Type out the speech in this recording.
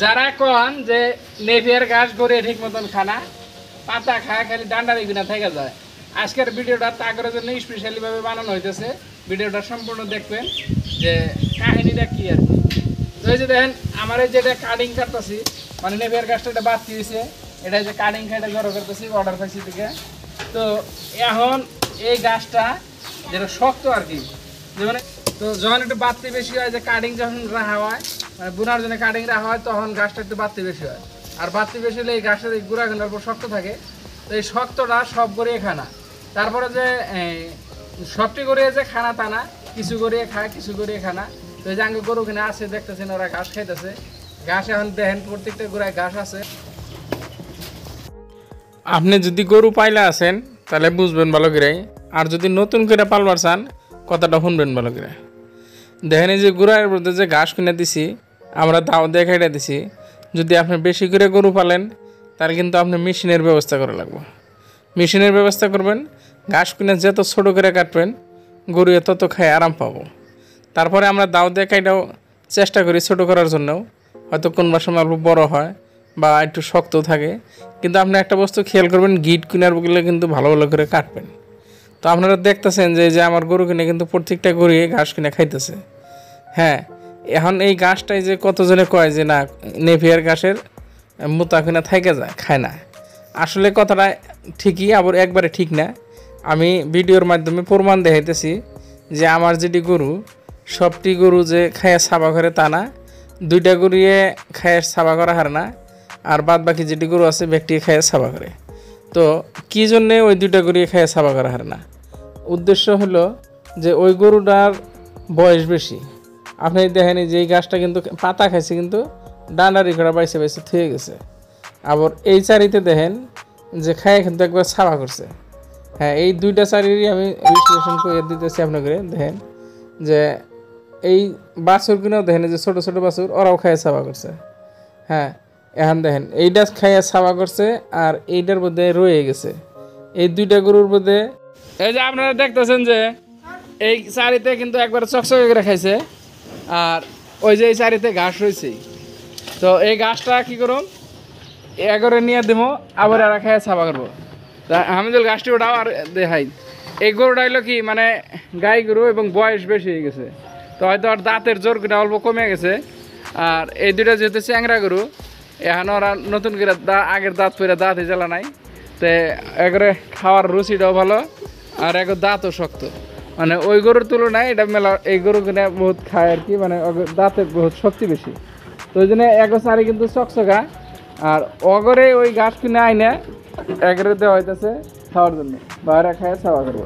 যারা কন যে নেপিয়ার ঘাস গড়ে ঠিক মতন খানা পাতা খায় খালি ডান্ডা দেখবি না থেকে যায়, আজকের ভিডিওটা তাগের জন্য স্পেশালি ভাবে বানানো হইতেছে। ভিডিওটা সম্পূর্ণ দেখবেন যে কাহিনীটা কি আর কি। তো এই যে দেখেন আমার এই যেটা কাটিং কাটতেছি, মানে নেপিয়ার ঘাসটা এটা বাড়তি হয়েছে, এটা যে কাটিং খাইটা জড়ো করতেছি অর্ডার পাইছি থেকে। তো এখন এই গাছটা যেটা শক্ত আর কি, যেমন তো যখন একটু বাড়তি বেশি হয়, যে কাটিং যখন রাখা হয় মানে বুনার জন্য কাটিং রাখা হয়, তখন গাছটা একটু বাড়তি বেশি হয়। আর বাড়তি বেশি হলে এই গাছের এই গুঁড়াগুলোর উপর শক্ত থাকে। তো এই শক্তটা সব গড়িয়ে খানা, তারপরে যে সবটি গড়িয়ে যে খানা তা না, কিছু গড়িয়ে খায় কিছু গড়িয়ে খানা। তো এই যে আগে গরু কিনে আছে দেখতেছেন, ওরা ঘাস খাইতেছে। ঘাস এখন দেখেন প্রত্যেকটা গোড়ায় ঘাস আছে। আপনি যদি গরু পাইলা আছেন তাহলে বুঝবেন ভালো করে, আর যদি নতুন করে পালবার চান কথাটা শুনবেন ভালো করে। দেখেন এই যে গুড়ার মধ্যে যে ঘাস কিনে দিছি, আমরা দাও দেখাইটা দিছি। যদি আপনি বেশি করে গরু পালেন তাহলে কিন্তু আপনি মেশিনের ব্যবস্থা করা লাগবে। মেশিনের ব্যবস্থা করবেন, ঘাস কিনে যত ছোটো করে কাটবেন গরু তত খায় আরাম পাবো। তারপরে আমরা দাও দেখাইটাও চেষ্টা করি ছোটো করার জন্যও, হয়তো কোনবার সময় অল্প বড়ো হয় বা একটু শক্ত থাকে। কিন্তু আপনি একটা বস্তু খেয়াল করবেন, গিট কিনার বগলে কিন্তু ভালো ভালো করে কাটবেন। তো আপনারা দেখতেছেন যে আমার গরু কিনে কিন্তু প্রত্যেকটা গরু ঘাস কিনে খাইতেছে। হ্যাঁ, এখন এই ঘাসটাই যে কতজনে কয় যে না নেপিয়ার ঘাসের মোতা কিনা থাইকে যায়, খায় না। আসলে কথাটা ঠিকই, আবার একবারে ঠিক না। আমি ভিডিওর মাধ্যমে প্রমাণ দেখাইতেছি যে আমার যেটি গরু, সবটি গরু যে খায়া সাবা করে তা না, দুইটা গরুয়ে খায়া সাবা করা হার না, আর বাদ বাকি যেটি গরু আছে ব্যক্তি খায়া সাবা করে। তো কী জন্যে ওই দুইটা গরুয়ে খায়া সাবা করা হার না? উদ্দেশ্য হলো যে ওই গরুটার বয়স বেশি। আপনি দেখেন যে এই গাছটা কিন্তু পাতা খাইছে, কিন্তু ডান্ডারি করা বাইসে বাইসে থুয়ে গেছে। আবার এই চারিতে দেখেন যে খায় কিন্তু একবার সাবা করছে। হ্যাঁ, এই দুইটা চারিরই আমি বিশ্লেষণ করে দিতেছি আপনাকে। দেখেন যে এই বাছুর কিনেও দেখেন যে ছোটো ছোটো বাছুর, ওরাও খায় সাবা করছে। হ্যাঁ, এখন দেখেন এইটা খাইয়া সাবা করছে আর এইটার মধ্যে রয়ে গেছে। এই দুইটা গরুর মধ্যে এই যে আপনারা দেখতেছেন যে এই চারিতে কিন্তু একবার চকচকে করে খাইছে, আর ওই যে এই চারিতে ঘাস রয়েছে। তো এই ঘাসটা কী করুন, এগরে নিয়ে দেবো, আবার এরা খাইয়া সাবা করবো। তা আমি যদি গাছটি ওঠাও আর দেখাই, এই গরুটা হইলো কি মানে গাই গরু এবং বয়স বেশি হয়ে গেছে। তো হয়তো আর দাঁতের জোর কিনা অল্প কমে গেছে। আর এই দুইটা যেহেতু চ্যাংরা গরু, এখন ওরা নতুন করে আগের দাঁত পরে দাঁতই জ্বালা নাই। তো একবারে খাওয়ার রুচিটাও ভালো, আর একবার দাঁতও শক্ত। মানে ওই গরুর তুলনায় এটা মেলা, এই গরু কিনে বহুত খায় আর কি, মানে দাঁতের বহুত শক্তি বেশি। তো ওই জন্য এক সারি কিন্তু চকচকা। আর অগরে ওই ঘাস কিনে আইনে একরে দেওয়া হইতেছে খাওয়ার জন্য, বাইরে খায় খাওয়া করবো।